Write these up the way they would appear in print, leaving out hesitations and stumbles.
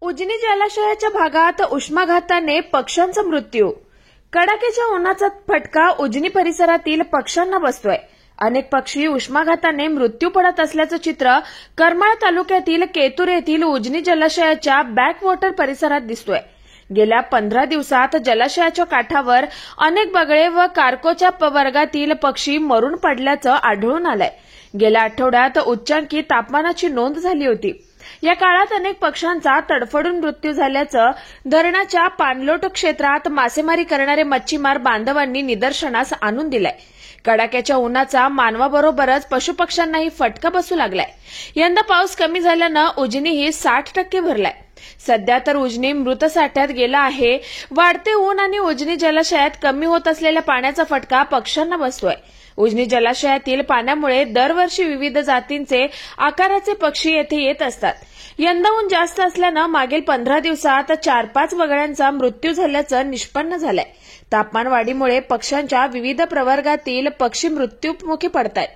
उजनी जलाशयाच्या भागात उष्माघाताने पक्ष्यांचा मृत्यू. कडाक्याच्या उन्हाचा फटका उजनी परिसरातील पक्ष्यांना बसतोय. अनेक पक्षी उष्माघाताने मृत्यू पडत असल्याचं चित्र करमाळ तालुक्यातील केतूर येथील उजनी जलाशयाच्या बॅकवॉटर परिसरात दिसतोय. गेल्या 15 दिवसात जलाशयाच्या काठावर अनेक बगळे व कार्कोच्या वर्गातील पक्षी मरून पडल्याचं आढळून आलंय. गेल्या आठवड्यात उच्चांकी तापमानाची नोंद झाली होती. या काळात अनेक पक्ष्यांचा तडफडून मृत्यू झाल्याचं धरणाच्या पाणलोट क्षेत्रात मासेमारी करणारे मच्छीमार बांधवांनी निदर्शनास आणून दिलंय. कडाक्याच्या उन्हाचा मानवाबरोबरच पशुपक्ष्यांनाही फटका बसू लागलाय. यंदा पाऊस कमी झाल्यानं उजनीही 60% भरलाय. सध्या तर उजनी मृत साठ्यात गेला आहे. वाढते ऊन आणि उजनी जलाशयात कमी होत असलेल्या पाण्याचा फटका पक्ष्यांना बसतोय. उजनी जलाशयातील पाण्यामुळे दरवर्षी विविध जातींचे आकाराचे पक्षी येथे येत असतात. यंदा ऊन जास्त असल्यानं मागील 15 दिवसात 4-5 बगळ्यांचा मृत्यू झाल्याचं निष्पन्न झालंय. तापमान वाढीमुळे पक्ष्यांच्या विविध प्रवर्गातील पक्षी मृत्युमुखी पडतायत.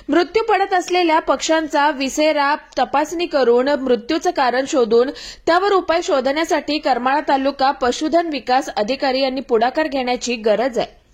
मृत्यू पडत असलेल्या पक्ष्यांचा विसेरा तपासणी करून मृत्यूचं कारण शोधून त्यावर उपाय शोधण्यासाठी करमाळा तालुका पशुधन विकास अधिकारी यांनी पुढाकार घेण्याची गरज आहे.